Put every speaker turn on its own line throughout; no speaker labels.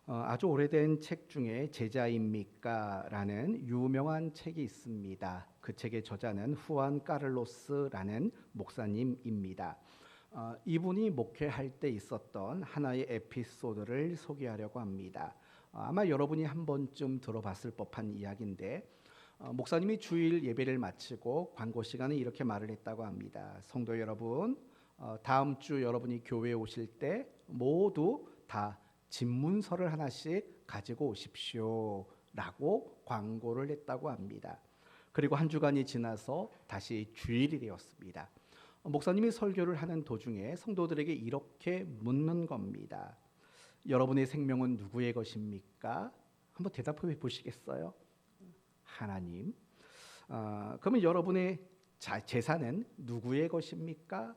아주 오래된 책 중에 제자입니까라는 유명한 책이 있습니다. 그 책의 저자는 후안 까를로스라는 목사님입니다. 이분이 목회할 때 있었던 하나의 에피소드를 소개하려고 합니다. 아마 여러분이 한 번쯤 들어봤을 법한 이야기인데, 목사님이 주일 예배를 마치고 광고 시간에 이렇게 말을 했다고 합니다. 성도 여러분, 다음 주 여러분이 교회에 오실 때 모두 다 집문서를 하나씩 가지고 오십시오 라고 광고를 했다고 합니다. 그리고 한 주간이 지나서 다시 주일이 되었습니다. 목사님이 설교를 하는 도중에 성도들에게 이렇게 묻는 겁니다. 여러분의 생명은 누구의 것입니까? 한번 대답해 보시겠어요? 하나님. 그러면 여러분의 재산은 누구의 것입니까?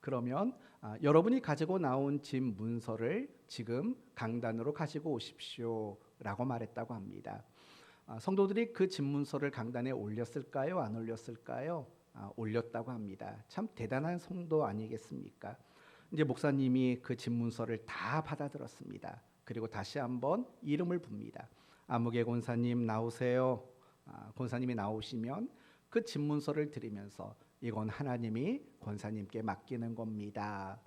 그러면 여러분이 가지고 나온 집 문서를 지금 강단으로 가지고 오십시오 라고 말했다고 합니다. 성도들이 그 집 문서를 강단에 올렸을까요? 안 올렸을까요? 올렸다고 합니다. 참 대단한 성도 아니겠습니까? 이제 목사님이 그 집 문서를 다 받아들었습니다. 그리고 다시 한번 이름을 붑니다. 아무개 권사님 나오세요. 권사님이 나오시면 그 집 문서를 드리면서 이건 하나님이 권사님께 맡기는 겁니다.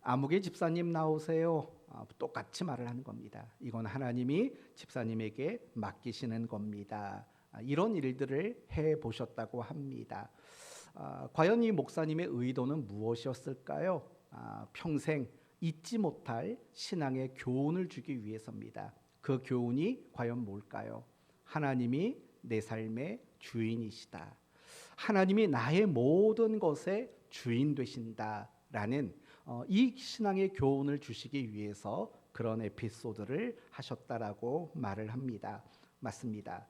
아무개 집사님 나오세요. 똑같이 말을 하는 겁니다. 이건 하나님이 집사님에게 맡기시는 겁니다. 이런 일들을 해보셨다고 합니다. 과연 이 목사님의 의도는 무엇이었을까요? 평생 잊지 못할 신앙의 교훈을 주기 위해서입니다. 그 교훈이 과연 뭘까요? 하나님이 내 삶의 주인이시다. 하나님이 나의 모든 것의 주인 되신다라는 이 신앙의 교훈을 주시기 위해서 그런 에피소드를 하셨다라고 말을 합니다. 맞습니다.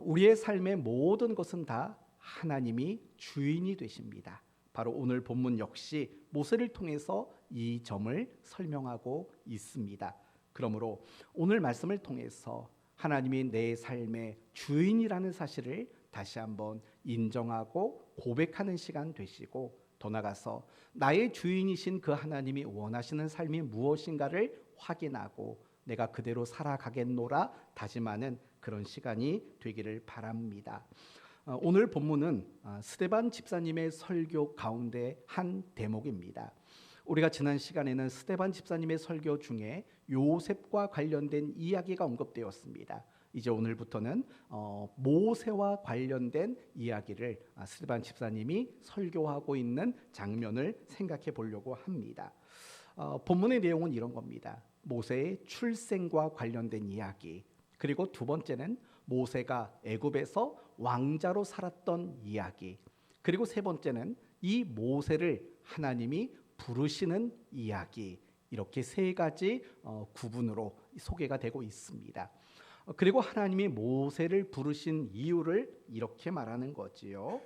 우리의 삶의 모든 것은 다 하나님이 주인이 되십니다. 바로 오늘 본문 역시 모세를 통해서 이 점을 설명하고 있습니다. 그러므로 오늘 말씀을 통해서 하나님이 내 삶의 주인이라는 사실을 다시 한번 인정하고 고백하는 시간 되시고, 더 나아가서 나의 주인이신 그 하나님이 원하시는 삶이 무엇인가를 확인하고 내가 그대로 살아가겠노라 다짐하는 그런 시간이 되기를 바랍니다. 오늘 본문은 스데반 집사님의 설교 가운데 한 대목입니다. 우리가 지난 시간에는 스데반 집사님의 설교 중에 요셉과 관련된 이야기가 언급되었습니다. 이제 오늘부터는 모세와 관련된 이야기를 스데반 집사님이 설교하고 있는 장면을 생각해 보려고 합니다. 본문의 내용은 이런 겁니다. 모세의 출생과 관련된 이야기, 그리고 두 번째는 모세가 애굽에서 왕자로 살았던 이야기, 그리고 세 번째는 이 모세를 하나님이 부르시는 이야기, 이렇게 세 가지 구분으로 소개가 되고 있습니다. 그리고 하나님이 모세를 부르신 이유를 이렇게 말하는 거지요.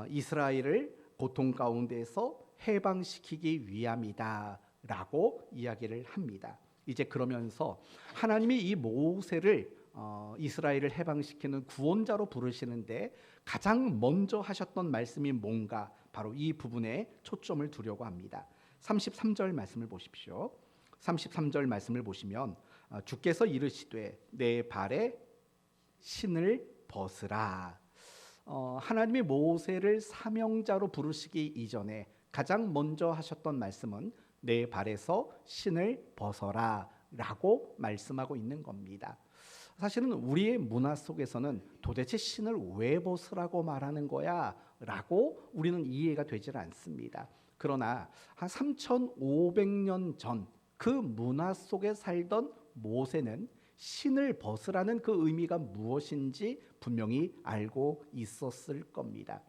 이스라엘을 고통 가운데서 해방시키기 위함이다 라고 이야기를 합니다. 이제 그러면서 하나님이 이 모세를 이스라엘을 해방시키는 구원자로 부르시는데 가장 먼저 하셨던 말씀이 뭔가, 바로 이 부분에 초점을 두려고 합니다. 33절 말씀을 보십시오. 33절 말씀을 보시면 주께서 이르시되 내 발에 신을 벗으라. 하나님이 모세를 사명자로 부르시기 이전에 가장 먼저 하셨던 말씀은 내 발에서 신을 벗어라 라고 말씀하고 있는 겁니다. 사실은 우리의 문화 속에서는 도대체 신을 왜 벗으라고 말하는 거야 라고 우리는 이해가 되질 않습니다. 그러나 한 3,500년 전 그 문화 속에 살던 모세는 신을 벗으라는 그 의미가 무엇인지 분명히 알고 있었을 겁니다.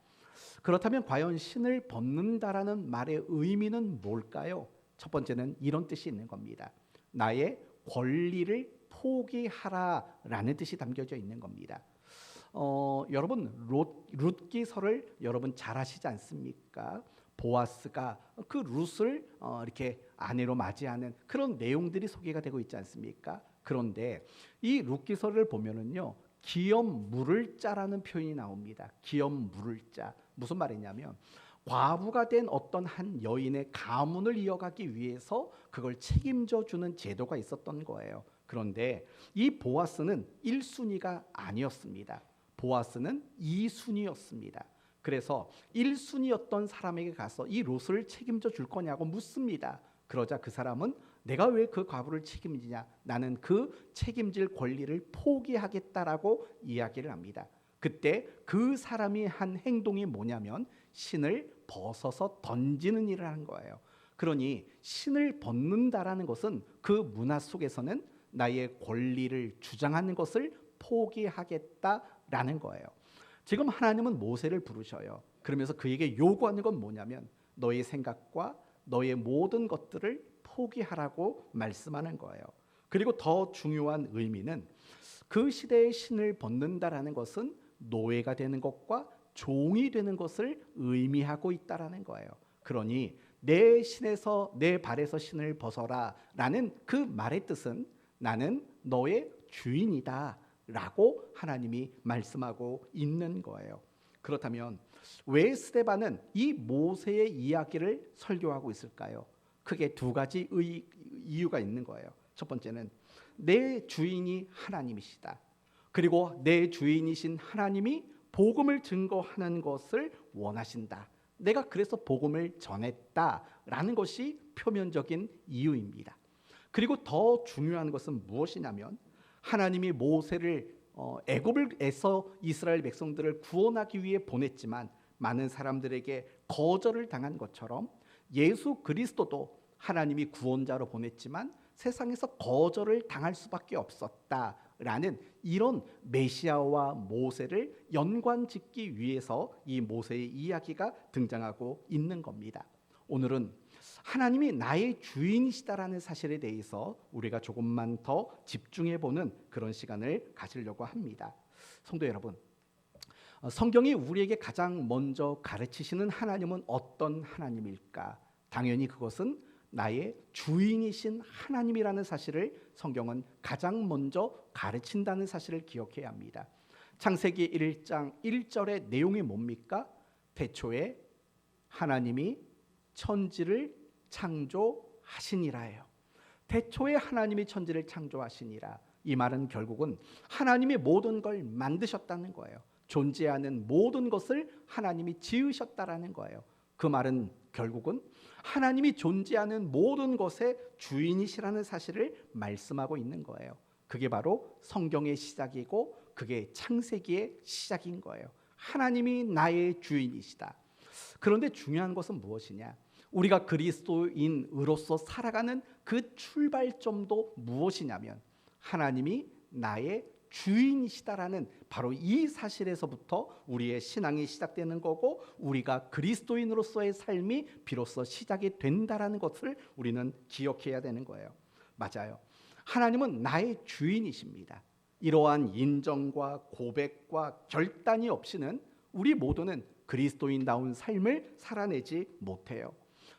그렇다면 과연 신을 벗는다라는 말의 의미는 뭘까요? 첫 번째는 이런 뜻이 있는 겁니다. 나의 권리를 포기하라라는 뜻이 담겨져 있는 겁니다. 여러분 룻기서를 여러분 잘 아시지 않습니까? 보아스가 그 룻을 이렇게 아내로 맞이하는 그런 내용들이 소개가 되고 있지 않습니까? 그런데 이 룻기서를 보면은요, 기업 물을 자라는 표현이 나옵니다. 기업 물을 자. 무슨 말이냐면 과부가 된 어떤 한 여인의 가문을 이어가기 위해서 그걸 책임져 주는 제도가 있었던 거예요. 그런데 이 보아스는 1순위가 아니었습니다. 보아스는 2순위였습니다. 그래서 1순위였던 사람에게 가서 이 롯을 책임져 줄 거냐고 묻습니다. 그러자 그 사람은 내가 왜 그 과부를 책임지냐? 나는 그 책임질 권리를 포기하겠다라고 이야기를 합니다. 그때 그 사람이 한 행동이 뭐냐면 신을 벗어서 던지는 일을 하는 거예요. 그러니 신을 벗는다라는 것은 그 문화 속에서는 나의 권리를 주장하는 것을 포기하겠다라는 거예요. 지금 하나님은 모세를 부르셔요. 그러면서 그에게 요구하는 건 뭐냐면 너의 생각과 너의 모든 것들을 포기하라고 말씀하는 거예요. 그리고 더 중요한 의미는 그 시대의 신을 벗는다라는 것은 노예가 되는 것과 종이 되는 것을 의미하고 있다라는 거예요. 그러니 내 신에서 내 발에서 신을 벗어라라는 그 말의 뜻은 나는 너의 주인이다라고 하나님이 말씀하고 있는 거예요. 그렇다면 왜 스데반은 이 모세의 이야기를 설교하고 있을까요? 크게 두 가지 이유가 있는 거예요. 첫 번째는 내 주인이 하나님이시다. 그리고 내 주인이신 하나님이 복음을 증거하는 것을 원하신다. 내가 그래서 복음을 전했다라는 것이 표면적인 이유입니다. 그리고 더 중요한 것은 무엇이냐면 하나님이 모세를 애굽에서 이스라엘 백성들을 구원하기 위해 보냈지만 많은 사람들에게 거절을 당한 것처럼 예수 그리스도도 하나님이 구원자로 보냈지만 세상에서 거절을 당할 수밖에 없었다라는 이런 메시아와 모세를 연관짓기 위해서 이 모세의 이야기가 등장하고 있는 겁니다. 오늘은 하나님이 나의 주인이시다라는 사실에 대해서 우리가 조금만 더 집중해보는 그런 시간을 가지려고 합니다. 성도 여러분, 성경이 우리에게 가장 먼저 가르치시는 하나님은 어떤 하나님일까? 당연히 그것은 나의 주인이신 하나님이라는 사실을 성경은 가장 먼저 가르친다는 사실을 기억해야 합니다. 창세기 1장 1절의 내용이 뭡니까? 태초에 하나님이 천지를 창조하시니라예요. 태초에 하나님이 천지를 창조하시니라. 이 말은 결국은 하나님이 모든 걸 만드셨다는 거예요. 존재하는 모든 것을 하나님이 지으셨다라는 거예요. 그 말은 결국은 하나님이 존재하는 모든 것의 주인이시라는 사실을 말씀하고 있는 거예요. 그게 바로 성경의 시작이고 그게 창세기의 시작인 거예요. 하나님이 나의 주인이시다. 그런데 중요한 것은 무엇이냐? 우리가 그리스도인으로서 살아가는 그 출발점도 무엇이냐면 하나님이 나의 주인이시다라는 바로 이 사실에서부터 우리의 신앙이 시작되는 거고 우리가 그리스도인으로서의 삶이 비로소 시작이 된다라는 것을 우리는 기억해야 되는 거예요. 맞아요. 하나님은 나의 주인이십니다. 이러한 인정과 고백과 결단이 없이는 우리 모두는 그리스도인다운 삶을 살아내지 못해요.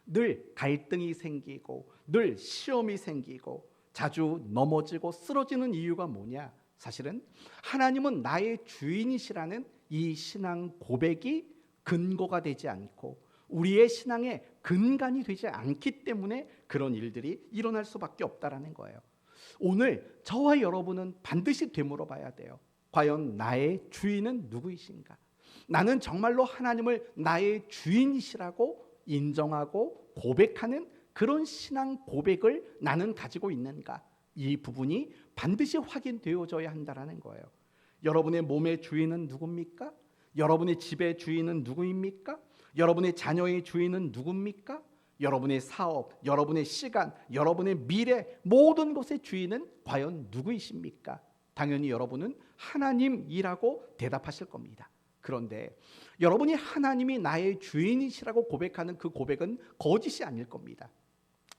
늘 갈등이 생기고 늘 시험이 생기고 자주 넘어지고 쓰러지는 이유가 뭐냐? 사실은 하나님은 나의 주인이시라는 이 신앙 고백이 근거가 되지 않고 우리의 신앙의 근간이 되지 않기 때문에 그런 일들이 일어날 수밖에 없다라는 거예요. 오늘 저와 여러분은 반드시 되물어봐야 돼요. 과연 나의 주인은 누구이신가? 나는 정말로 하나님을 나의 주인이시라고 인정하고 고백하는 그런 신앙 고백을 나는 가지고 있는가? 이 부분이 반드시 확인되어져야 한다는 거예요. 여러분의 몸의 주인은 누굽니까? 여러분의 집의 주인은 누구입니까? 여러분의 자녀의 주인은 누굽니까? 여러분의 사업, 여러분의 시간, 여러분의 미래 모든 것의 주인은 과연 누구이십니까? 당연히 여러분은 하나님이라고 대답하실 겁니다. 그런데 여러분이 하나님이 나의 주인이시라고 고백하는 그 고백은 거짓이 아닐 겁니다.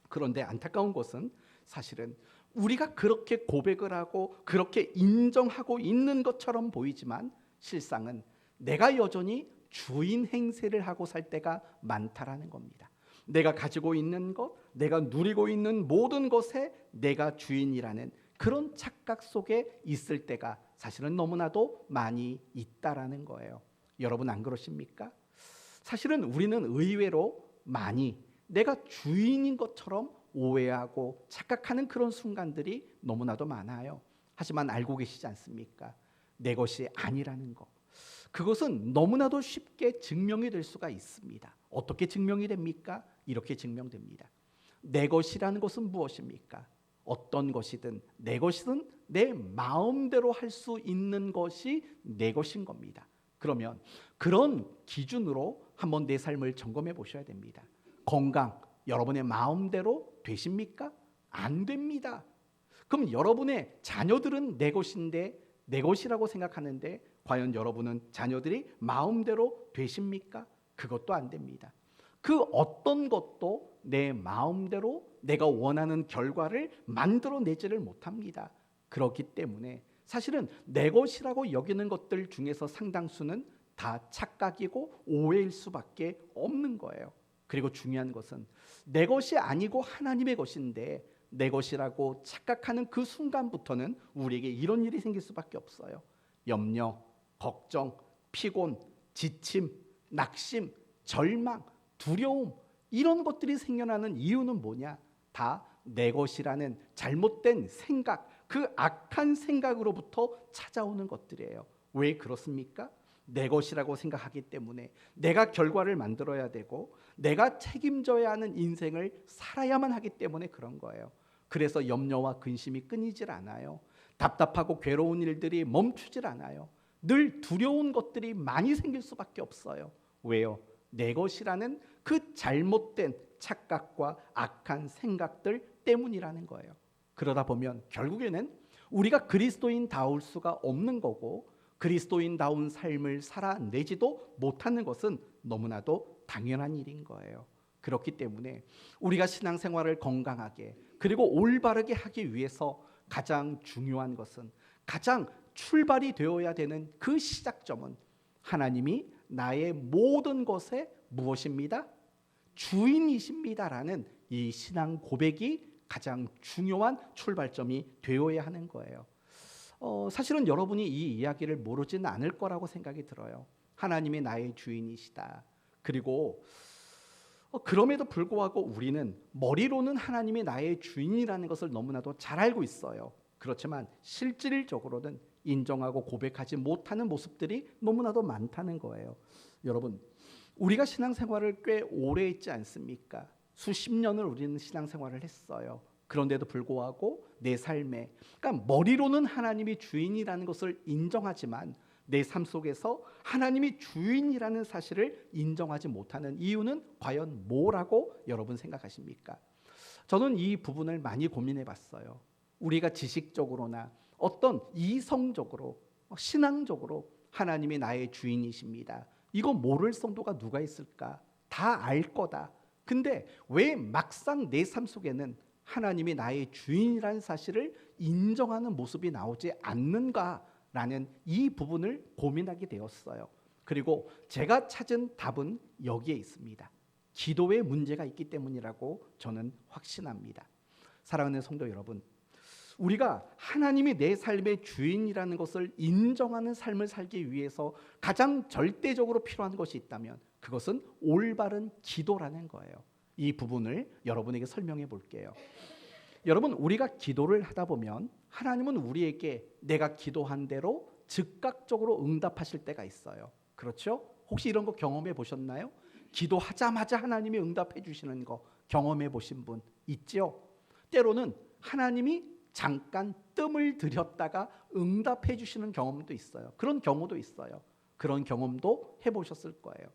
그런데 안타까운 것은 사실은 우리가 그렇게 고백을 하고 그렇게 인정하고 있는 것처럼 보이지만 실상은 내가 여전히 주인 행세를 하고 살 때가 많다라는 겁니다. 내가 가지고 있는 것, 내가 누리고 있는 모든 것에 내가 주인이라는 그런 착각 속에 있을 때가 사실은 너무나도 많이 있다라는 거예요. 여러분 안 그러십니까? 사실은 우리는 의외로 많이 내가 주인인 것처럼 오해하고 착각하는 그런 순간들이 너무나도 많아요. 하지만 알고 계시지 않습니까? 내 것이 아니라는 것. 그것은 너무나도 쉽게 증명이 될 수가 있습니다. 어떻게 증명이 됩니까? 이렇게 증명됩니다. 내 것이라는 것은 무엇입니까? 어떤 것이든 내 것이든 내 마음대로 할 수 있는 것이 내 것인 겁니다. 그러면 그런 기준으로 한번 내 삶을 점검해 보셔야 됩니다. 건강, 여러분의 마음대로 되십니까? 안 됩니다. 그럼 여러분의 자녀들은 내 것인데 내 것이라고 생각하는데 과연 여러분은 자녀들이 마음대로 되십니까? 그것도 안 됩니다. 그 어떤 것도 내 마음대로 내가 원하는 결과를 만들어내지를 못합니다. 그렇기 때문에 사실은 내 것이라고 여기는 것들 중에서 상당수는 다 착각이고 오해일 수밖에 없는 거예요. 그리고 중요한 것은 내 것이 아니고 하나님의 것인데 내 것이라고 착각하는 그 순간부터는 우리에게 이런 일이 생길 수밖에 없어요. 염려, 걱정, 피곤, 지침, 낙심, 절망, 두려움, 이런 것들이 생겨나는 이유는 뭐냐? 다 내 것이라는 잘못된 생각, 그 악한 생각으로부터 찾아오는 것들이에요. 왜 그렇습니까? 내 것이라고 생각하기 때문에 내가 결과를 만들어야 되고 내가 책임져야 하는 인생을 살아야만 하기 때문에 그런 거예요. 그래서 염려와 근심이 끊이질 않아요. 답답하고 괴로운 일들이 멈추질 않아요. 늘 두려운 것들이 많이 생길 수밖에 없어요. 왜요? 내 것이라는 그 잘못된 착각과 악한 생각들 때문이라는 거예요. 그러다 보면 결국에는 우리가 그리스도인다울 수가 없는 거고 그리스도인다운 삶을 살아내지도 못하는 것은 너무나도 당연한 일인 거예요. 그렇기 때문에 우리가 신앙생활을 건강하게 그리고 올바르게 하기 위해서 가장 중요한 것은 가장 출발이 되어야 되는 그 시작점은 하나님이 나의 모든 것의 무엇입니다? 주인이십니다라는 이 신앙 고백이 가장 중요한 출발점이 되어야 하는 거예요. 사실은 여러분이 이 이야기를 모르지는 않을 거라고 생각이 들어요. 하나님이 나의 주인이시다. 그리고 그럼에도 불구하고 우리는 머리로는 하나님이 나의 주인이라는 것을 너무나도 잘 알고 있어요. 그렇지만 실질적으로는 인정하고 고백하지 못하는 모습들이 너무나도 많다는 거예요. 여러분, 우리가 신앙생활을 꽤 오래 했지 않습니까? 수십 년을 우리는 신앙생활을 했어요. 그런데도 불구하고 내 삶에, 그러니까 머리로는 하나님이 주인이라는 것을 인정하지만 내 삶 속에서 하나님이 주인이라는 사실을 인정하지 못하는 이유는 과연 뭐라고 여러분 생각하십니까? 저는 이 부분을 많이 고민해 봤어요. 우리가 지식적으로나 어떤 이성적으로 신앙적으로 하나님이 나의 주인이십니다. 이거 모를 성도가 누가 있을까? 다 알 거다. 근데 왜 막상 내 삶 속에는 하나님이 나의 주인이라는 사실을 인정하는 모습이 나오지 않는가라는 이 부분을 고민하게 되었어요. 그리고 제가 찾은 답은 여기에 있습니다. 기도에 문제가 있기 때문이라고 저는 확신합니다. 사랑하는 성도 여러분, 우리가 하나님이 내 삶의 주인이라는 것을 인정하는 삶을 살기 위해서 가장 절대적으로 필요한 것이 있다면 그것은 올바른 기도라는 거예요. 이 부분을 여러분에게 설명해 볼게요. 여러분, 우리가 기도를 하다 보면 하나님은 우리에게 내가 기도한 대로 즉각적으로 응답하실 때가 있어요. 그렇죠? 혹시 이런 거 경험해 보셨나요? 기도하자마자 하나님이 응답해 주시는 거 경험해 보신 분 있죠? 때로는 하나님이 잠깐 뜸을 들였다가 응답해 주시는 경험도 있어요. 그런 경우도 있어요. 그런 경험도 해보셨을 거예요.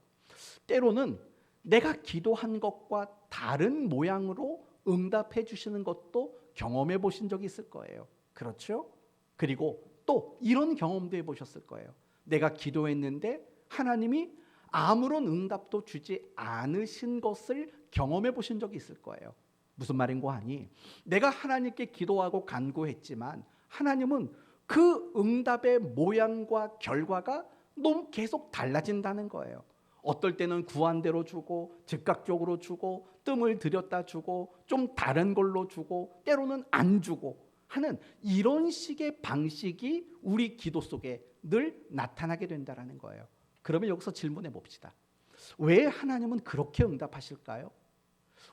때로는 내가 기도한 것과 다른 모양으로 응답해 주시는 것도 경험해 보신 적이 있을 거예요. 그렇죠? 그리고 또 이런 경험도 해보셨을 거예요. 내가 기도했는데 하나님이 아무런 응답도 주지 않으신 것을 경험해 보신 적이 있을 거예요. 무슨 말인고 하니 내가 하나님께 기도하고 간구했지만 하나님은 그 응답의 모양과 결과가 너무 계속 달라진다는 거예요. 어떨 때는 구한 대로 주고 즉각적으로 주고 뜸을 들였다 주고 좀 다른 걸로 주고 때로는 안 주고 하는 이런 식의 방식이 우리 기도 속에 늘 나타나게 된다는 거예요. 그러면 여기서 질문해 봅시다. 왜 하나님은 그렇게 응답하실까요?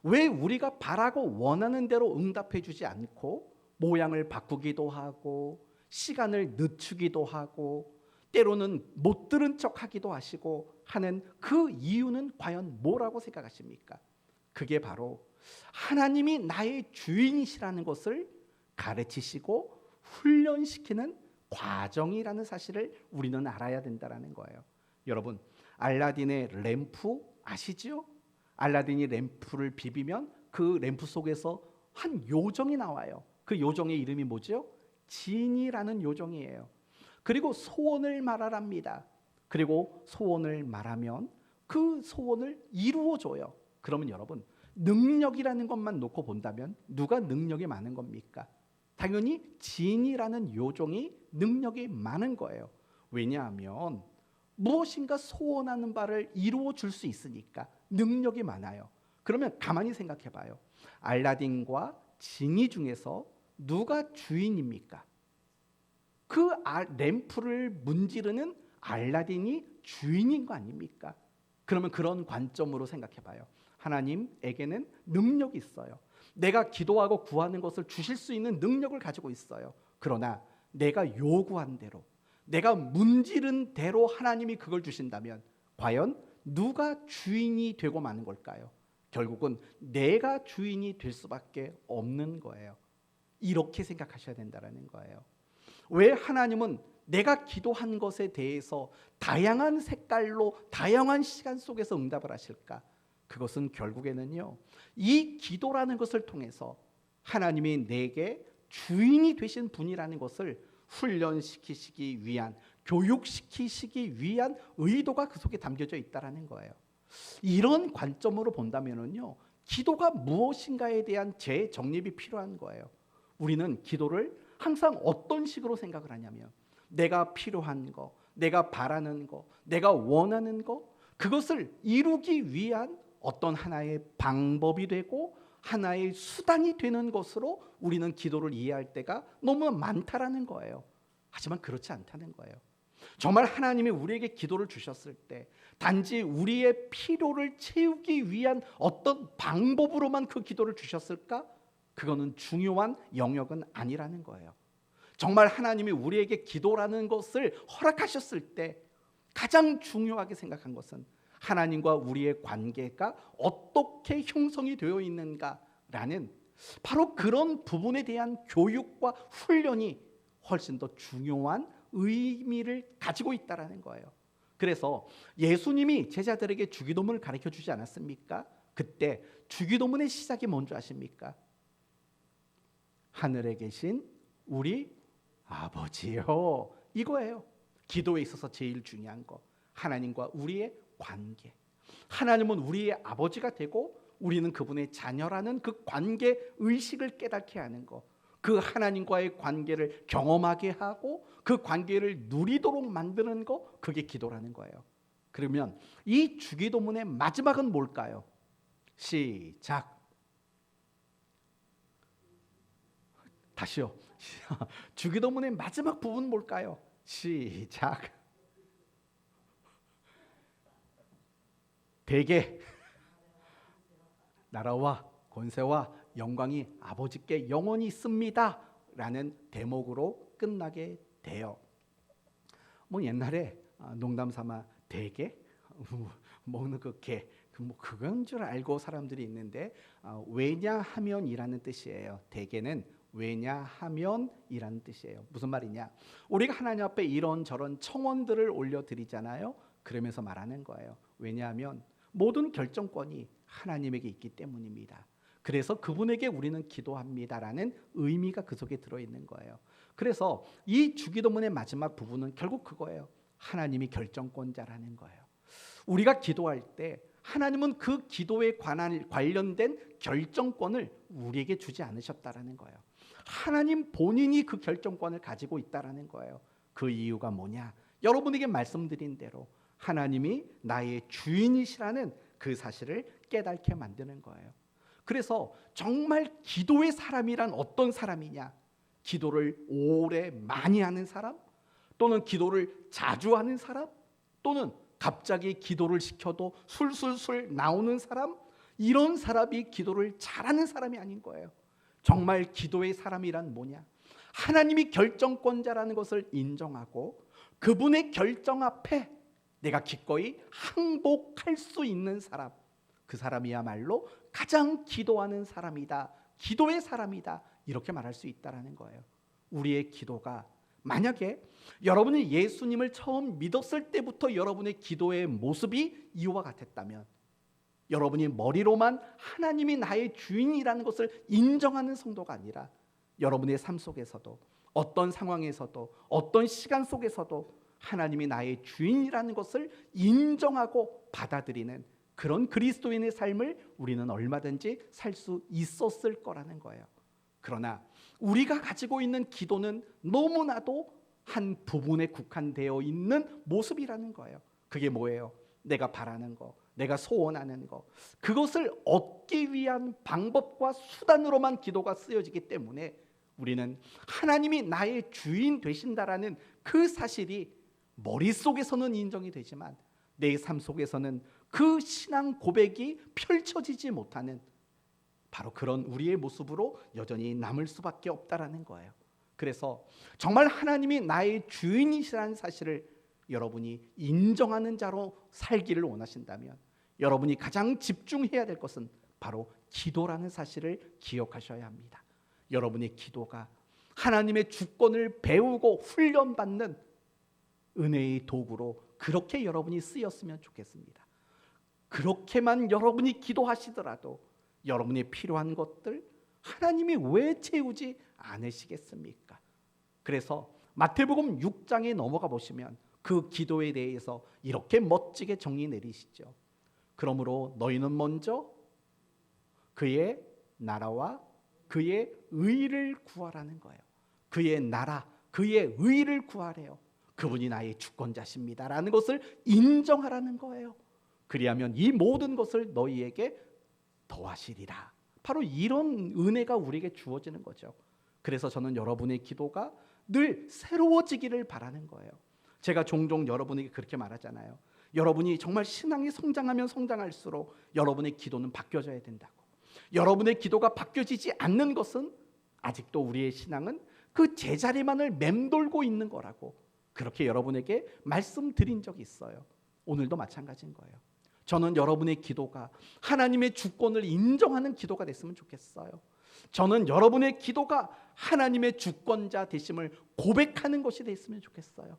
왜 우리가 바라고 원하는 대로 응답해 주지 않고 모양을 바꾸기도 하고 시간을 늦추기도 하고 때로는 못 들은 척하기도 하시고 하는 그 이유는 과연 뭐라고 생각하십니까? 그게 바로 하나님이 나의 주인이시라는 것을 가르치시고 훈련시키는 과정이라는 사실을 우리는 알아야 된다는 거예요. 여러분, 알라딘의 램프 아시죠? 알라딘이 램프를 비비면 그 램프 속에서 한 요정이 나와요. 그 요정의 이름이 뭐죠? 지니라는 요정이에요. 그리고 소원을 말하랍니다. 그리고 소원을 말하면 그 소원을 이루어줘요. 그러면 여러분, 능력이라는 것만 놓고 본다면 누가 능력이 많은 겁니까? 당연히 지니라는 요정이 능력이 많은 거예요. 왜냐하면 무엇인가 소원하는 바를 이루어 줄 수 있으니까 능력이 많아요. 그러면 가만히 생각해 봐요. 알라딘과 지니 중에서 누가 주인입니까? 그 램프를 문지르는 알라딘이 주인인 거 아닙니까? 그러면 그런 관점으로 생각해 봐요. 하나님에게는 능력이 있어요. 내가 기도하고 구하는 것을 주실 수 있는 능력을 가지고 있어요. 그러나 내가 요구한 대로, 내가 문지른 대로 하나님이 그걸 주신다면 과연 누가 주인이 되고 마는 걸까요? 결국은 내가 주인이 될 수밖에 없는 거예요. 이렇게 생각하셔야 된다는 거예요. 왜 하나님은 내가 기도한 것에 대해서 다양한 색깔로 다양한 시간 속에서 응답을 하실까? 그것은 결국에는요, 이 기도라는 것을 통해서 하나님이 내게 주인이 되신 분이라는 것을 훈련시키시기 위한, 교육시키시기 위한 의도가 그 속에 담겨져 있다는 거예요. 이런 관점으로 본다면요, 기도가 무엇인가에 대한 재정립이 필요한 거예요. 우리는 기도를 항상 어떤 식으로 생각을 하냐면 내가 필요한 거, 내가 바라는 거, 내가 원하는 거, 그것을 이루기 위한 어떤 하나의 방법이 되고 하나의 수단이 되는 것으로 우리는 기도를 이해할 때가 너무 많다라는 거예요. 하지만 그렇지 않다는 거예요. 정말 하나님이 우리에게 기도를 주셨을 때 단지 우리의 필요를 채우기 위한 어떤 방법으로만 그 기도를 주셨을까? 그거는 중요한 영역은 아니라는 거예요. 정말 하나님이 우리에게 기도라는 것을 허락하셨을 때 가장 중요하게 생각한 것은 하나님과 우리의 관계가 어떻게 형성이 되어 있는가라는 바로 그런 부분에 대한 교육과 훈련이 훨씬 더 중요한 의미를 가지고 있다는 거예요. 그래서 예수님이 제자들에게 주기도문을 가르쳐 주지 않았습니까? 그때 주기도문의 시작이 뭔지 아십니까? 하늘에 계신 우리 아버지요, 이거예요. 기도에 있어서 제일 중요한 거, 하나님과 우리의 관계. 하나님은 우리의 아버지가 되고 우리는 그분의 자녀라는 그 관계 의식을 깨닫게 하는 거, 그 하나님과의 관계를 경험하게 하고 그 관계를 누리도록 만드는 거, 그게 기도라는 거예요. 그러면 이 주기도문의 마지막은 뭘까요? 시작. 다시요. 주기도문의 마지막 부분 뭘까요? 시작. 대개 나라와 권세와 영광이 아버지께 영원히 있습니다 라는 대목으로 끝나게 돼요. 뭐 옛날에 농담 삼아 대게 먹는 그 게, 뭐 그건 줄 알고 사람들이 있는데 왜냐하면이라는 뜻이에요. 대개는 왜냐하면이라는 뜻이에요. 무슨 말이냐? 우리가 하나님 앞에 이런저런 청원들을 올려드리잖아요. 그러면서 말하는 거예요. 왜냐하면 모든 결정권이 하나님에게 있기 때문입니다. 그래서 그분에게 우리는 기도합니다라는 의미가 그 속에 들어있는 거예요. 그래서 이 주기도문의 마지막 부분은 결국 그거예요. 하나님이 결정권자라는 거예요. 우리가 기도할 때 하나님은 그 기도에 관련된 결정권을 우리에게 주지 않으셨다라는 거예요. 하나님 본인이 그 결정권을 가지고 있다라는 거예요. 그 이유가 뭐냐? 여러분에게 말씀드린 대로 하나님이 나의 주인이시라는 그 사실을 깨닫게 만드는 거예요. 그래서 정말 기도의 사람이란 어떤 사람이냐? 기도를 오래 많이 하는 사람, 또는 기도를 자주 하는 사람, 또는 갑자기 기도를 시켜도 술술술 나오는 사람, 이런 사람이 기도를 잘하는 사람이 아닌 거예요. 정말 기도의 사람이란 뭐냐? 하나님이 결정권자라는 것을 인정하고 그분의 결정 앞에 내가 기꺼이 항복할 수 있는 사람, 그 사람이야말로 가장 기도하는 사람이다, 기도의 사람이다, 이렇게 말할 수 있다라는 거예요. 우리의 기도가 만약에 여러분이 예수님을 처음 믿었을 때부터 여러분의 기도의 모습이 이와 같았다면, 여러분이 머리로만 하나님이 나의 주인이라는 것을 인정하는 성도가 아니라 여러분의 삶 속에서도, 어떤 상황에서도, 어떤 시간 속에서도 하나님이 나의 주인이라는 것을 인정하고 받아들이는 그런 그리스도인의 삶을 우리는 얼마든지 살 수 있었을 거라는 거예요. 그러나 우리가 가지고 있는 기도는 너무나도 한 부분에 국한되어 있는 모습이라는 거예요. 그게 뭐예요? 내가 바라는 거, 내가 소원하는 거, 그것을 얻기 위한 방법과 수단으로만 기도가 쓰여지기 때문에 우리는 하나님이 나의 주인 되신다라는 그 사실이 머릿속에서는 인정이 되지만 내 삶 속에서는 그 신앙 고백이 펼쳐지지 못하는 바로 그런 우리의 모습으로 여전히 남을 수밖에 없다라는 거예요. 그래서 정말 하나님이 나의 주인이시라는 사실을 여러분이 인정하는 자로 살기를 원하신다면 여러분이 가장 집중해야 될 것은 바로 기도라는 사실을 기억하셔야 합니다. 여러분의 기도가 하나님의 주권을 배우고 훈련받는 은혜의 도구로 그렇게 여러분이 쓰였으면 좋겠습니다. 그렇게만 여러분이 기도하시더라도 여러분이 필요한 것들 하나님이 왜 채우지 않으시겠습니까? 그래서 마태복음 6장에 넘어가 보시면 그 기도에 대해서 이렇게 멋지게 정의 내리시죠. 그러므로 너희는 먼저 그의 나라와 그의 의를 구하라는 거예요. 그의 나라, 그의 의를 구하래요. 그분이 나의 주권자십니다라는 것을 인정하라는 거예요. 그리하면 이 모든 것을 너희에게 더하시리라. 바로 이런 은혜가 우리에게 주어지는 거죠. 그래서 저는 여러분의 기도가 늘 새로워지기를 바라는 거예요. 제가 종종 여러분에게 그렇게 말하잖아요. 여러분이 정말 신앙이 성장하면 성장할수록 여러분의 기도는 바뀌어져야 된다고. 여러분의 기도가 바뀌어지지 않는 것은 아직도 우리의 신앙은 그 제자리만을 맴돌고 있는 거라고 그렇게 여러분에게 말씀드린 적이 있어요. 오늘도 마찬가지인 거예요. 저는 여러분의 기도가 하나님의 주권을 인정하는 기도가 됐으면 좋겠어요. 저는 여러분의 기도가 하나님의 주권자 되심을 고백하는 것이 됐으면 좋겠어요.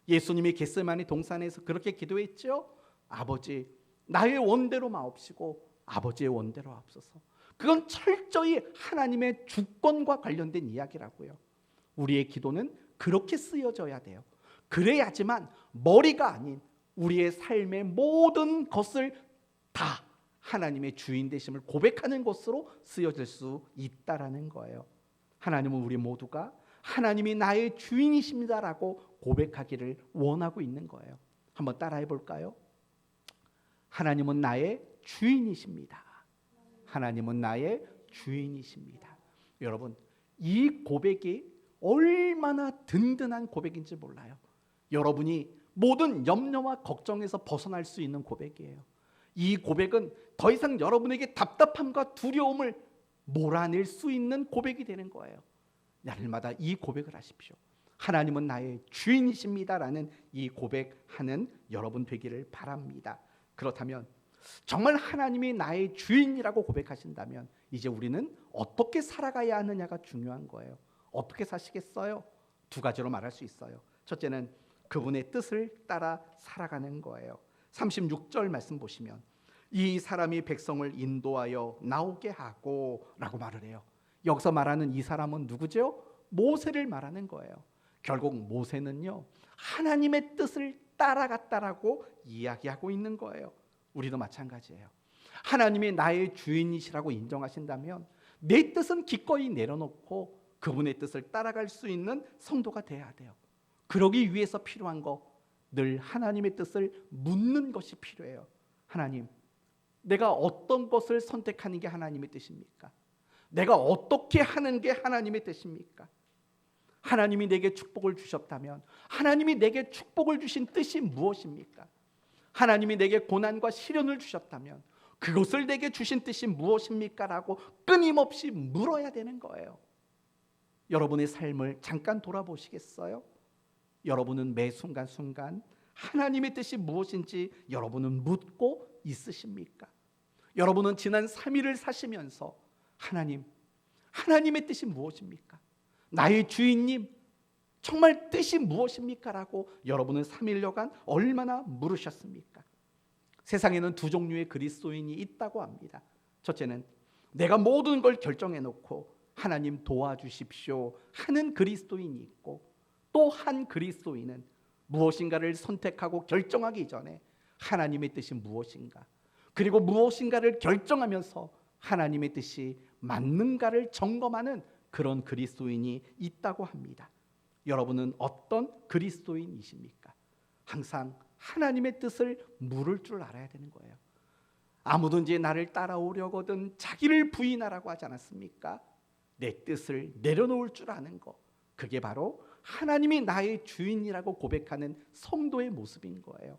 예수님이 겟세마네 동산에서 그렇게 기도했죠. 아버지, 나의 원대로 마옵시고 아버지의 원대로 하옵소서. 그건 철저히 하나님의 주권과 관련된 이야기라고요. 우리의 기도는 그렇게 쓰여져야 돼요. 그래야지만 머리가 아닌 우리의 삶의 모든 것을 다 하나님의 주인 되심을 고백하는 것으로 쓰여질 수 있다라는 거예요. 하나님은 우리 모두가 하나님이 나의 주인이십니다라고 고백하기를 원하고 있는 거예요. 한번 따라해 볼까요? 하나님은 나의 주인이십니다. 하나님은 나의 주인이십니다. 여러분, 이 고백이 얼마나 든든한 고백인지 몰라요. 여러분이 모든 염려와 걱정에서 벗어날 수 있는 고백이에요. 이 고백은 더 이상 여러분에게 답답함과 두려움을 몰아낼 수 있는 고백이 되는 거예요. 날마다 이 고백을 하십시오. 하나님은 나의 주인이십니다라는 이 고백하는 여러분 되기를 바랍니다. 그렇다면 정말 하나님이 나의 주인이라고 고백하신다면 이제 우리는 어떻게 살아가야 하느냐가 중요한 거예요. 어떻게 사시겠어요? 두 가지로 말할 수 있어요. 첫째는 그분의 뜻을 따라 살아가는 거예요. 36절 말씀 보시면 이 사람이 백성을 인도하여 나오게 하고 라고 말을 해요. 여기서 말하는 이 사람은 누구죠? 모세를 말하는 거예요. 결국 모세는요, 하나님의 뜻을 따라갔다라고 이야기하고 있는 거예요. 우리도 마찬가지예요. 하나님이 나의 주인이시라고 인정하신다면 내 뜻은 기꺼이 내려놓고 그분의 뜻을 따라갈 수 있는 성도가 돼야 돼요. 그러기 위해서 필요한 거, 늘 하나님의 뜻을 묻는 것이 필요해요. 하나님, 내가 어떤 것을 선택하는 게 하나님의 뜻입니까? 내가 어떻게 하는 게 하나님의 뜻입니까? 하나님이 내게 축복을 주셨다면 하나님이 내게 축복을 주신 뜻이 무엇입니까? 하나님이 내게 고난과 시련을 주셨다면 그것을 내게 주신 뜻이 무엇입니까? 라고 끊임없이 물어야 되는 거예요. 여러분의 삶을 잠깐 돌아보시겠어요? 여러분은 매 순간순간 하나님의 뜻이 무엇인지 여러분은 묻고 있으십니까? 여러분은 지난 3일을 사시면서 하나님의 뜻이 무엇입니까? 나의 주인님, 정말 뜻이 무엇입니까? 라고 여러분은 3일여간 얼마나 물으셨습니까? 세상에는 두 종류의 그리스도인이 있다고 합니다. 첫째는 내가 모든 걸 결정해 놓고 하나님 도와주십시오 하는 그리스도인이 있고, 또 한 그리스도인은 무엇인가를 선택하고 결정하기 전에 하나님의 뜻이 무엇인가, 그리고 무엇인가를 결정하면서 하나님의 뜻이 맞는가를 점검하는 그런 그리스도인이 있다고 합니다. 여러분은 어떤 그리스도인이십니까? 항상 하나님의 뜻을 물을 줄 알아야 되는 거예요. 아무든지 나를 따라오려거든 자기를 부인하라고 하지 않았습니까? 내 뜻을 내려놓을 줄 아는 것, 그게 바로 하나님이 나의 주인이라고 고백하는 성도의 모습인 거예요.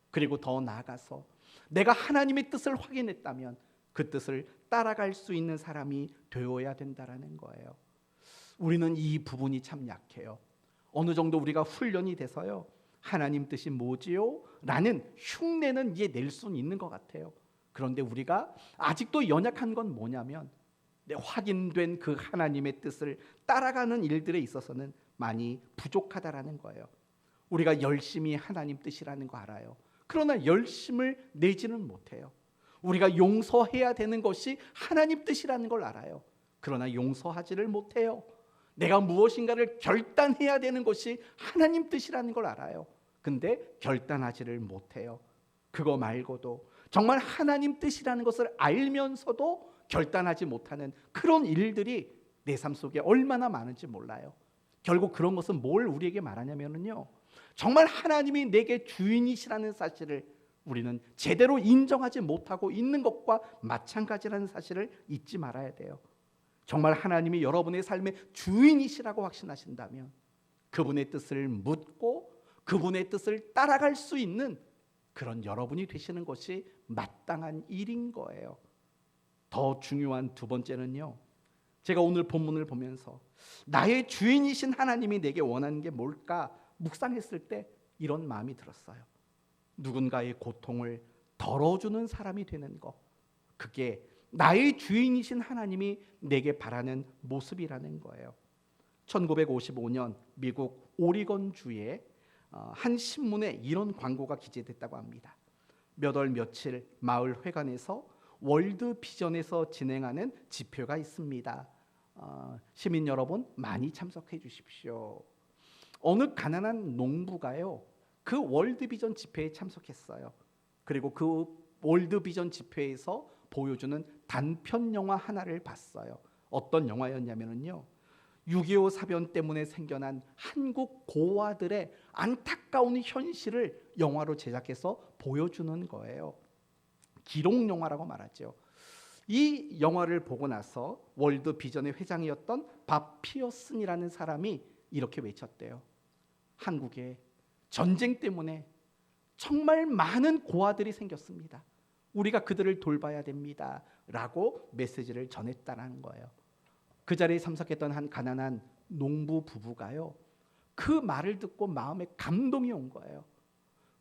그리고 더 나아가서 내가 하나님의 뜻을 확인했다면 그 뜻을 따라갈 수 있는 사람이 되어야 된다라는 거예요. 우리는 이 부분이 참 약해요. 어느 정도 우리가 훈련이 돼서요, 하나님 뜻이 뭐지요? 라는 흉내는 낼 수는 있는 것 같아요. 그런데 우리가 아직도 연약한 건 뭐냐면, 확인된 그 하나님의 뜻을 따라가는 일들에 있어서는 많이 부족하다라는 거예요. 우리가 열심히 하나님 뜻이라는 거 알아요. 그러나 열심을 내지는 못해요. 우리가 용서해야 되는 것이 하나님 뜻이라는 걸 알아요. 그러나 용서하지를 못해요. 내가 무엇인가를 결단해야 되는 것이 하나님 뜻이라는 걸 알아요. 근데 결단하지를 못해요. 그거 말고도 정말 하나님 뜻이라는 것을 알면서도 결단하지 못하는 그런 일들이 내 삶 속에 얼마나 많은지 몰라요. 결국 그런 것은 뭘 우리에게 말하냐면요, 정말 하나님이 내게 주인이시라는 사실을 우리는 제대로 인정하지 못하고 있는 것과 마찬가지라는 사실을 잊지 말아야 돼요. 정말 하나님이 여러분의 삶의 주인이시라고 확신하신다면 그분의 뜻을 묻고 그분의 뜻을 따라갈 수 있는 그런 여러분이 되시는 것이 마땅한 일인 거예요. 더 중요한 두 번째는요, 제가 오늘 본문을 보면서 나의 주인이신 하나님이 내게 원하는 게 뭘까 묵상했을 때 이런 마음이 들었어요. 누군가의 고통을 덜어주는 사람이 되는 것, 그게 나의 주인이신 하나님이 내게 바라는 모습이라는 거예요. 1955년 미국 오리건주의 한 신문에 이런 광고가 기재됐다고 합니다. 몇 월 며칠 마을 회관에서 월드 비전에서 진행하는 집회가 있습니다. 시민 여러분 많이 참석해 주십시오. 어느 가난한 농부가요, 그 월드 비전 집회에 참석했어요. 그리고 그 월드 비전 집회에서 보여주는 단편 영화 하나를 봤어요. 어떤 영화였냐면요, 6.25 사변 때문에 생겨난 한국 고아들의 안타까운 현실을 영화로 제작해서 보여주는 거예요. 기록 영화라고 말하죠. 이 영화를 보고 나서 월드 비전의 회장이었던 밥 피어슨이라는 사람이 이렇게 외쳤대요. 한국에 전쟁 때문에 정말 많은 고아들이 생겼습니다. 우리가 그들을 돌봐야 됩니다. 라고 메시지를 전했다는 거예요. 그 자리에 참석했던 한 가난한 농부 부부가요, 그 말을 듣고 마음에 감동이 온 거예요.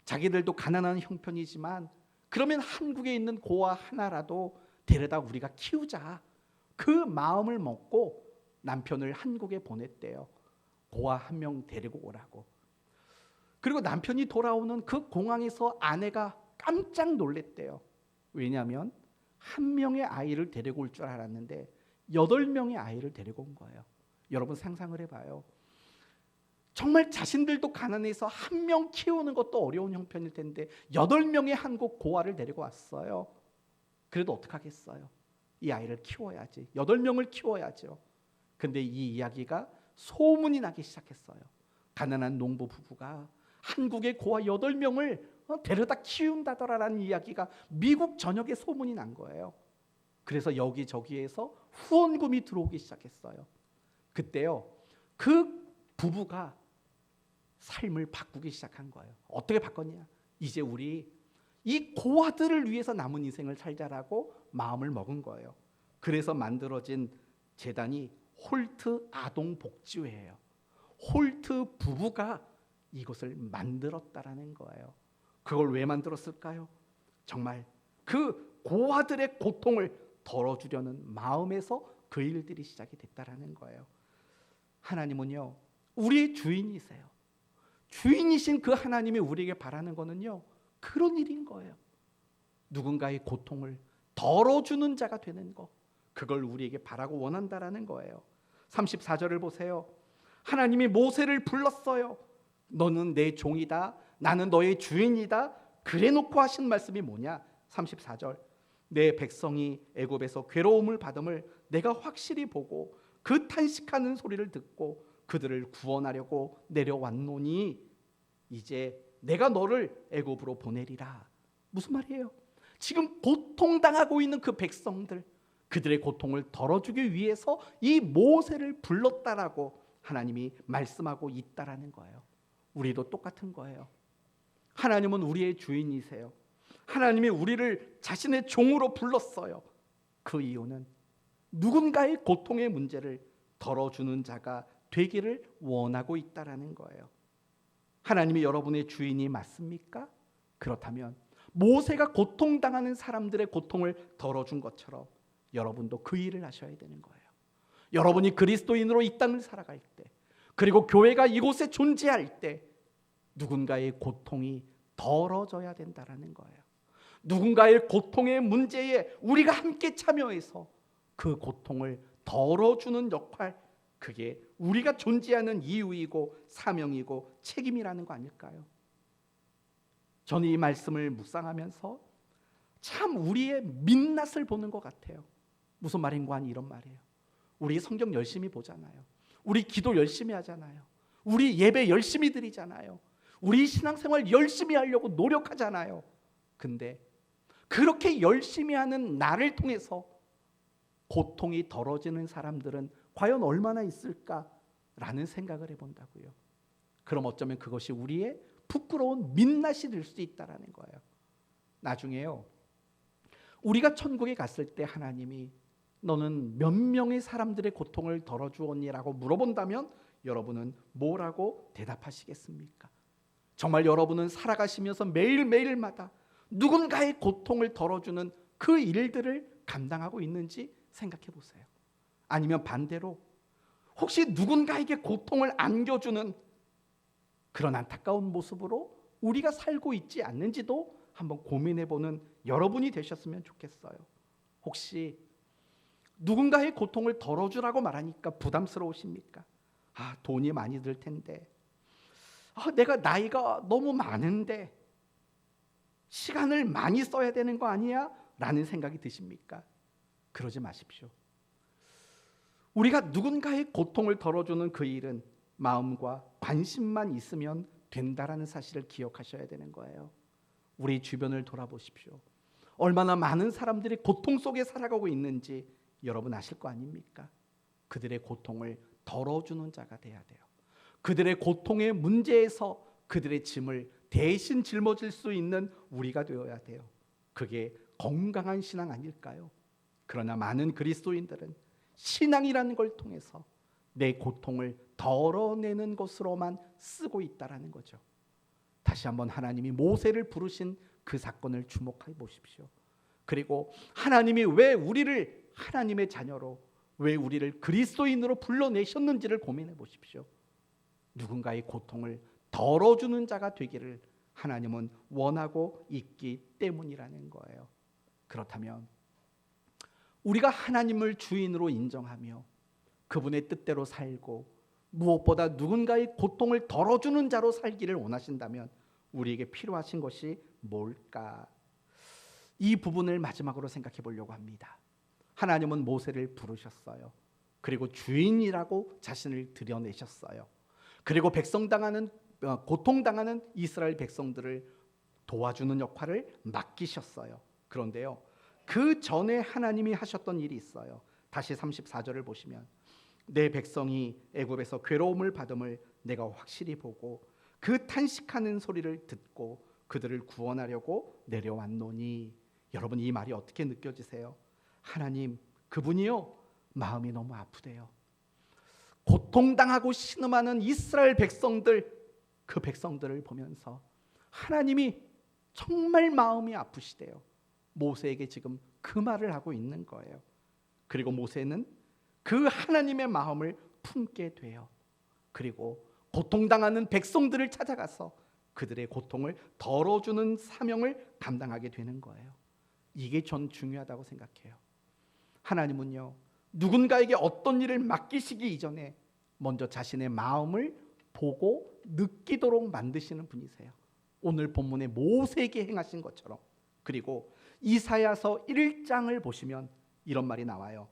자기들도 가난한 형편이지만 그러면 한국에 있는 고아 하나라도 데려다 우리가 키우자, 그 마음을 먹고 남편을 한국에 보냈대요. 고아 한 명 데리고 오라고. 그리고 남편이 돌아오는 그 공항에서 아내가 깜짝 놀랬대요. 왜냐하면 한 명의 아이를 데리고 올 줄 알았는데 8명의 아이를 데리고 온 거예요. 여러분 상상을 해봐요. 정말 자신들도 가난해서 한 명 키우는 것도 어려운 형편일 텐데 8명의 한국 고아를 데리고 왔어요. 그래도 어떡하겠어요? 이 아이를 키워야지. 8명을 키워야죠. 근데 이 이야기가 소문이 나기 시작했어요. 가난한 농부 부부가 한국의 고아 8명을 데려다 키운다더라라는 이야기가 미국 전역에 소문이 난 거예요. 그래서 여기저기에서 후원금이 들어오기 시작했어요. 그때요, 그 부부가 삶을 바꾸기 시작한 거예요. 어떻게 바꿨냐? 이제 우리 이 고아들을 위해서 남은 인생을 살자라고 마음을 먹은 거예요. 그래서 만들어진 재단이 홀트 아동복지회예요. 홀트 부부가 이것을 만들었다라는 거예요. 그걸 왜 만들었을까요? 정말 그 고아들의 고통을 덜어주려는 마음에서 그 일들이 시작이 됐다라는 거예요. 하나님은요, 우리의 주인이세요. 주인이신 그 하나님이 우리에게 바라는 거는요, 그런 일인 거예요. 누군가의 고통을 덜어주는 자가 되는 거, 그걸 우리에게 바라고 원한다라는 거예요. 34절을 보세요. 하나님이 모세를 불렀어요. 너는 내 종이다, 나는 너의 주인이다. 그래놓고 하신 말씀이 뭐냐? 34절, 내 백성이 애굽에서 괴로움을 받음을 내가 확실히 보고 그 탄식하는 소리를 듣고 그들을 구원하려고 내려왔노니 이제 내가 너를 애굽으로 보내리라. 무슨 말이에요? 지금 고통당하고 있는 그 백성들, 그들의 고통을 덜어주기 위해서 이 모세를 불렀다라고 하나님이 말씀하고 있다라는 거예요. 우리도 똑같은 거예요. 하나님은 우리의 주인이세요. 하나님이 우리를 자신의 종으로 불렀어요. 그 이유는 누군가의 고통의 문제를 덜어주는 자가 되기를 원하고 있다라는 거예요. 하나님이 여러분의 주인이 맞습니까? 그렇다면 모세가 고통당하는 사람들의 고통을 덜어준 것처럼 여러분도 그 일을 하셔야 되는 거예요. 여러분이 그리스도인으로 이 땅을 살아갈 때, 그리고 교회가 이곳에 존재할 때 누군가의 고통이 덜어져야 된다라는 거예요. 누군가의 고통의 문제에 우리가 함께 참여해서 그 고통을 덜어주는 역할, 그게 우리가 존재하는 이유이고 사명이고 책임이라는 거 아닐까요? 저는 이 말씀을 묵상하면서 참 우리의 민낯을 보는 것 같아요. 무슨 말인가 하니 이런 말이에요. 우리 성경 열심히 보잖아요. 우리 기도 열심히 하잖아요. 우리 예배 열심히 드리잖아요. 우리 신앙생활 열심히 하려고 노력하잖아요. 근데 그렇게 열심히 하는 나를 통해서 고통이 덜어지는 사람들은 과연 얼마나 있을까라는 생각을 해본다고요. 그럼 어쩌면 그것이 우리의 부끄러운 민낯이 될 수 있다라는 거예요. 나중에요, 우리가 천국에 갔을 때 하나님이 너는 몇 명의 사람들의 고통을 덜어주었니라고 물어본다면 여러분은 뭐라고 대답하시겠습니까? 정말 여러분은 살아가시면서 매일매일마다 누군가의 고통을 덜어주는 그 일들을 감당하고 있는지 생각해 보세요. 아니면 반대로 혹시 누군가에게 고통을 안겨주는 그런 안타까운 모습으로 우리가 살고 있지 않는지도 한번 고민해보는 여러분이 되셨으면 좋겠어요. 혹시 누군가의 고통을 덜어주라고 말하니까 부담스러우십니까? 돈이 많이 들 텐데, 내가 나이가 너무 많은데 시간을 많이 써야 되는 거 아니야? 라는 생각이 드십니까? 그러지 마십시오. 우리가 누군가의 고통을 덜어주는 그 일은 마음과 관심만 있으면 된다라는 사실을 기억하셔야 되는 거예요. 우리 주변을 돌아보십시오. 얼마나 많은 사람들이 고통 속에 살아가고 있는지 여러분 아실 거 아닙니까? 그들의 고통을 덜어주는 자가 돼야 돼요. 그들의 고통의 문제에서 그들의 짐을 대신 짊어질 수 있는 우리가 되어야 돼요. 그게 건강한 신앙 아닐까요? 그러나 많은 그리스도인들은 신앙이라는 걸 통해서 내 고통을 덜어내는 것으로만 쓰고 있다라는 거죠. 다시 한번 하나님이 모세를 부르신 그 사건을 주목해 보십시오. 그리고 하나님이 왜 우리를 하나님의 자녀로, 왜 우리를 그리스도인으로 불러내셨는지를 고민해 보십시오. 누군가의 고통을 덜어주는 자가 되기를 하나님은 원하고 있기 때문이라는 거예요. 그렇다면 우리가 하나님을 주인으로 인정하며 그분의 뜻대로 살고 무엇보다 누군가의 고통을 덜어주는 자로 살기를 원하신다면 우리에게 필요하신 것이 뭘까? 이 부분을 마지막으로 생각해 보려고 합니다. 하나님은 모세를 부르셨어요. 그리고 주인이라고 자신을 드러내셨어요. 그리고 고통당하는 이스라엘 백성들을 도와주는 역할을 맡기셨어요. 그런데요, 그 전에 하나님이 하셨던 일이 있어요. 다시 34절을 보시면 내 백성이 애굽에서 괴로움을 받음을 내가 확실히 보고 그 탄식하는 소리를 듣고 그들을 구원하려고 내려왔노니. 여러분, 이 말이 어떻게 느껴지세요? 하나님, 그분이요, 마음이 너무 아프대요. 고통당하고 신음하는 이스라엘 백성들, 그 백성들을 보면서 하나님이 정말 마음이 아프시대요. 모세에게 지금 그 말을 하고 있는 거예요. 그리고 모세는 그 하나님의 마음을 품게 돼요. 그리고 고통당하는 백성들을 찾아가서 그들의 고통을 덜어주는 사명을 감당하게 되는 거예요. 이게 전 중요하다고 생각해요. 하나님은요, 누군가에게 어떤 일을 맡기시기 이전에 먼저 자신의 마음을 보고 느끼도록 만드시는 분이세요. 오늘 본문의 모세에게 행하신 것처럼. 그리고 이사야서 1장을 보시면 이런 말이 나와요.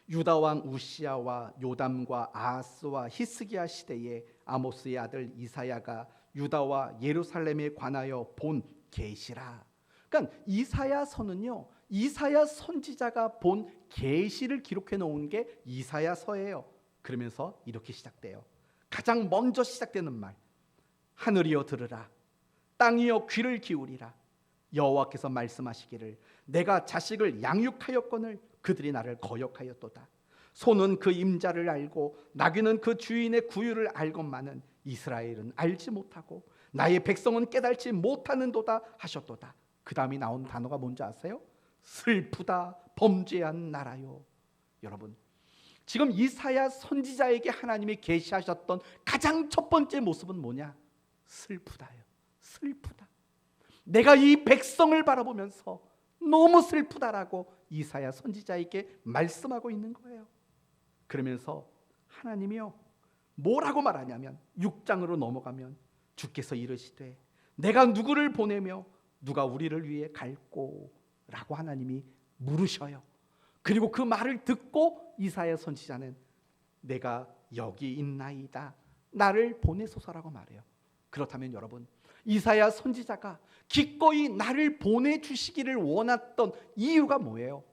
유다 왕 우시야와 요담과 아하스와 히스기야 시대에 아모스의 아들 이사야가 유다와 예루살렘에 관하여 본 계시라. 그러니까 이사야서는요, 이사야 선지자가 본 계시를 기록해 놓은 게 이사야서예요. 그러면서 이렇게 시작돼요. 가장 먼저 시작되는 말, 하늘이여 들으라, 땅이여 귀를 기울이라. 여호와께서 말씀하시기를 내가 자식을 양육하였거늘 그들이 나를 거역하였도다. 소는 그 임자를 알고 나귀는 그 주인의 구유를 알건만은 이스라엘은 알지 못하고 나의 백성은 깨달지 못하는도다 하셨도다. 그 다음이 나온 단어가 뭔지 아세요? 슬프다 범죄한 나라요. 여러분, 지금 이사야 선지자에게 하나님이 계시하셨던 가장 첫 번째 모습은 뭐냐? 슬프다요. 슬프다. 내가 이 백성을 바라보면서 너무 슬프다라고 이사야 선지자에게 말씀하고 있는 거예요. 그러면서 하나님이요, 뭐라고 말하냐면 6장으로 넘어가면 주께서 이르시되 내가 누구를 보내며 누가 우리를 위해 갈꼬? 라고 하나님이 물으셔요. 그리고 그 말을 듣고 이사야 선지자는 내가 여기 있나이다, 나를 보내소서라고 말해요. 그렇다면 여러분, 이사야 선지자가 기꺼이 나를 보내주시기를 원했던 이유가 뭐예요?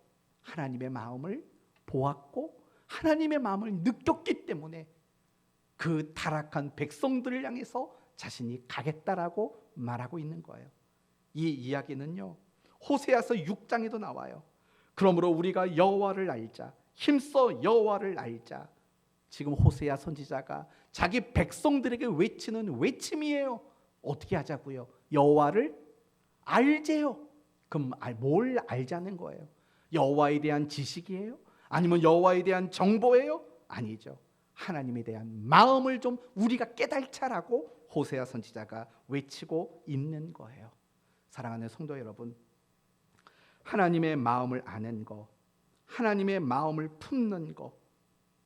하나님의 마음을 보았고 하나님의 마음을 느꼈기 때문에 그 타락한 백성들을 향해서 자신이 가겠다라고 말하고 있는 거예요. 이 이야기는요, 호세아서 6장에도 나와요. 그러므로 우리가 여호와를 알자, 힘써 여호와를 알자. 지금 호세아 선지자가 자기 백성들에게 외치는 외침이에요. 어떻게 하자고요? 여호와를 알제요. 그럼 뭘 알자는 거예요? 여호와에 대한 지식이에요? 아니면 여호와에 대한 정보예요? 아니죠. 하나님에 대한 마음을 좀 우리가 깨달자라고 호세아 선지자가 외치고 있는 거예요. 사랑하는 성도 여러분, 하나님의 마음을 아는 거, 하나님의 마음을 품는 거,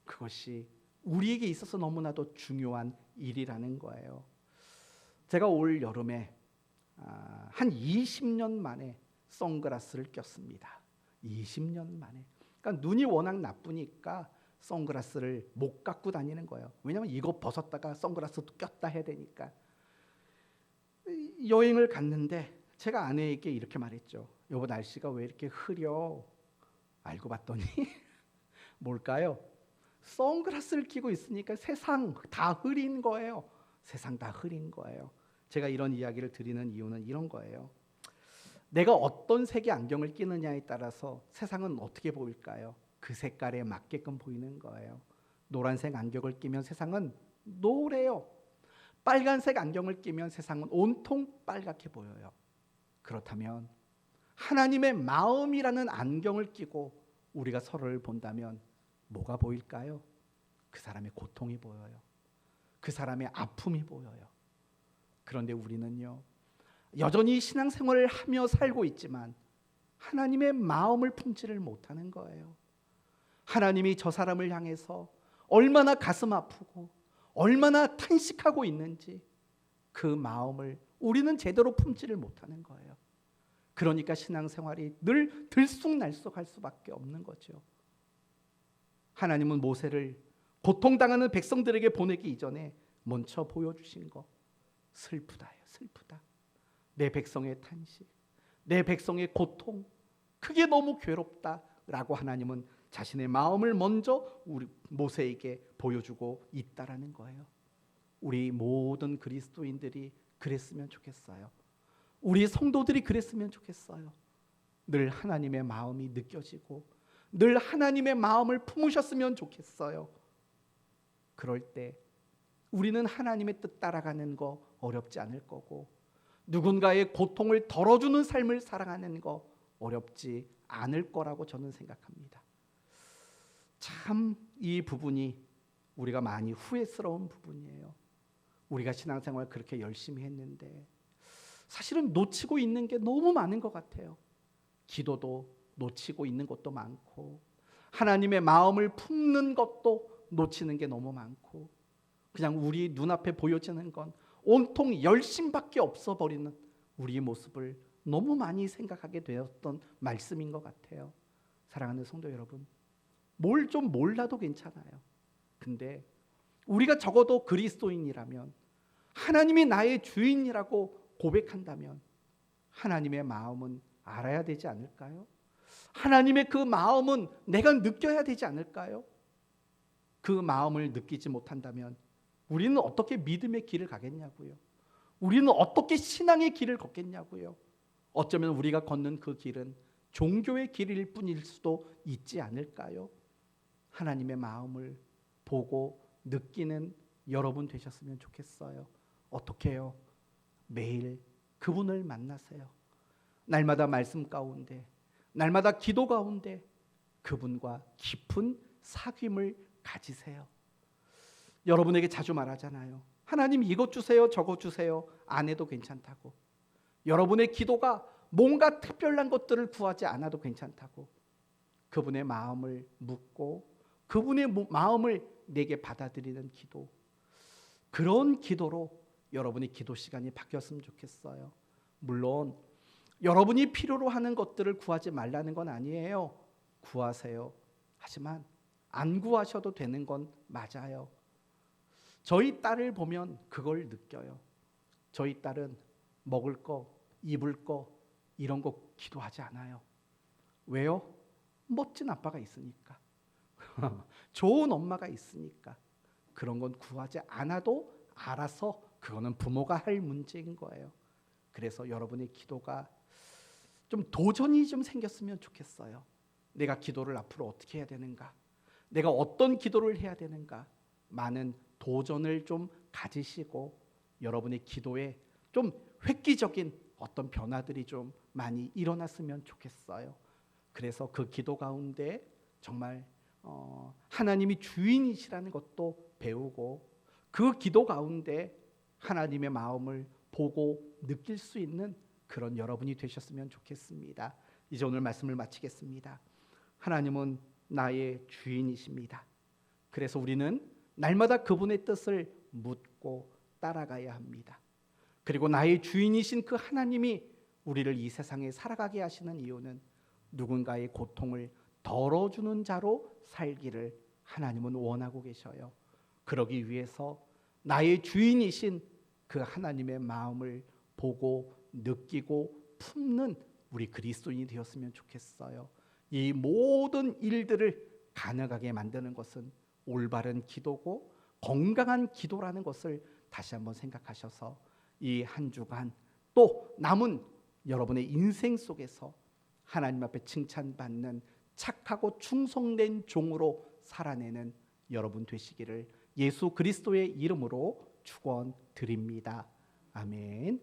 그것이 우리에게 있어서 너무나도 중요한 일이라는 거예요. 제가 올 여름에 한 20년 만에 선글라스를 꼈습니다. 20년 만에. 그러니까 눈이 워낙 나쁘니까 선글라스를 못 갖고 다니는 거예요. 왜냐하면 이거 벗었다가 선글라스도 꼈다 해야 되니까. 여행을 갔는데 제가 아내에게 이렇게 말했죠. 여보, 날씨가 왜 이렇게 흐려? 알고 봤더니 뭘까요? 선글라스를 끼고 있으니까 세상 다 흐린 거예요. 세상 다 흐린 거예요. 제가 이런 이야기를 드리는 이유는 이런 거예요. 내가 어떤 색의 안경을 끼느냐에 따라서 세상은 어떻게 보일까요? 그 색깔에 맞게끔 보이는 거예요. 노란색 안경을 끼면 세상은 노래요. 빨간색 안경을 끼면 세상은 온통 빨갛게 보여요. 그렇다면 하나님의 마음이라는 안경을 끼고 우리가 서로를 본다면 뭐가 보일까요? 그 사람의 고통이 보여요. 그 사람의 아픔이 보여요. 그런데 우리는요, 여전히 신앙생활을 하며 살고 있지만 하나님의 마음을 품지를 못하는 거예요. 하나님이 저 사람을 향해서 얼마나 가슴 아프고 얼마나 탄식하고 있는지 그 마음을 우리는 제대로 품지를 못하는 거예요. 그러니까 신앙생활이 늘 들쑥날쑥할 수밖에 없는 거죠. 하나님은 모세를 고통당하는 백성들에게 보내기 이전에 먼저 보여주신 거, 슬프다요. 슬프다. 내 백성의 탄식, 내 백성의 고통, 그게 너무 괴롭다라고 하나님은 자신의 마음을 먼저 우리 모세에게 보여주고 있다라는 거예요. 우리 모든 그리스도인들이 그랬으면 좋겠어요. 우리 성도들이 그랬으면 좋겠어요. 늘 하나님의 마음이 느껴지고 늘 하나님의 마음을 품으셨으면 좋겠어요. 그럴 때 우리는 하나님의 뜻 따라가는 거 어렵지 않을 거고, 누군가의 고통을 덜어주는 삶을 살아가는 거 어렵지 않을 거라고 저는 생각합니다. 참 이 부분이 우리가 많이 후회스러운 부분이에요. 우리가 신앙생활 그렇게 열심히 했는데 사실은 놓치고 있는 게 너무 많은 것 같아요. 기도도 놓치고 있는 것도 많고, 하나님의 마음을 품는 것도 놓치는 게 너무 많고, 그냥 우리 눈앞에 보여지는 건 온통 열심밖에 없어 버리는 우리의 모습을 너무 많이 생각하게 되었던 말씀인 것 같아요. 사랑하는 성도 여러분, 뭘 좀 몰라도 괜찮아요. 근데 우리가 적어도 그리스도인이라면, 하나님이 나의 주인이라고 고백한다면 하나님의 마음은 알아야 되지 않을까요? 하나님의 그 마음은 내가 느껴야 되지 않을까요? 그 마음을 느끼지 못한다면 우리는 어떻게 믿음의 길을 가겠냐고요. 우리는 어떻게 신앙의 길을 걷겠냐고요. 어쩌면 우리가 걷는 그 길은 종교의 길일 뿐일 수도 있지 않을까요? 하나님의 마음을 보고 느끼는 여러분 되셨으면 좋겠어요. 어떻게 해요? 매일 그분을 만나세요. 날마다 말씀 가운데, 날마다 기도 가운데 그분과 깊은 사귐을 가지세요. 여러분에게 자주 말하잖아요. 하나님 이것 주세요, 저것 주세요. 안 해도 괜찮다고. 여러분의 기도가 뭔가 특별한 것들을 구하지 않아도 괜찮다고. 그분의 마음을 묻고 그분의 마음을 내게 받아들이는 기도, 그런 기도로 여러분의 기도 시간이 바뀌었으면 좋겠어요. 물론 여러분이 필요로 하는 것들을 구하지 말라는 건 아니에요. 구하세요. 하지만 안 구하셔도 되는 건 맞아요. 저희 딸을 보면 그걸 느껴요. 저희 딸은 먹을 거, 입을 거 이런 거 기도하지 않아요. 왜요? 멋진 아빠가 있으니까. 좋은 엄마가 있으니까. 그런 건 구하지 않아도 알아서 그거는 부모가 할 문제인 거예요. 그래서 여러분의 기도가 좀 도전이 좀 생겼으면 좋겠어요. 내가 기도를 앞으로 어떻게 해야 되는가? 내가 어떤 기도를 해야 되는가? 많은 도전을 좀 가지시고 여러분의 기도에 좀 획기적인 어떤 변화들이 좀 많이 일어났으면 좋겠어요. 그래서 그 기도 가운데 정말 하나님이 주인이시라는 것도 배우고, 그 기도 가운데 하나님의 마음을 보고 느낄 수 있는 그런 여러분이 되셨으면 좋겠습니다. 이제 오늘 말씀을 마치겠습니다. 하나님은 나의 주인이십니다. 그래서 우리는 날마다 그분의 뜻을 묻고 따라가야 합니다. 그리고 나의 주인이신 그 하나님이 우리를 이 세상에 살아가게 하시는 이유는 누군가의 고통을 덜어주는 자로 살기를 하나님은 원하고 계셔요. 그러기 위해서 나의 주인이신 그 하나님의 마음을 보고 느끼고 품는 우리 그리스도인이 되었으면 좋겠어요. 이 모든 일들을 가능하게 만드는 것은 올바른 기도고 건강한 기도라는 것을 다시 한번 생각하셔서 이 한 주간 또 남은 여러분의 인생 속에서 하나님 앞에 칭찬받는 착하고 충성된 종으로 살아내는 여러분 되시기를 예수 그리스도의 이름으로 축원드립니다. 아멘.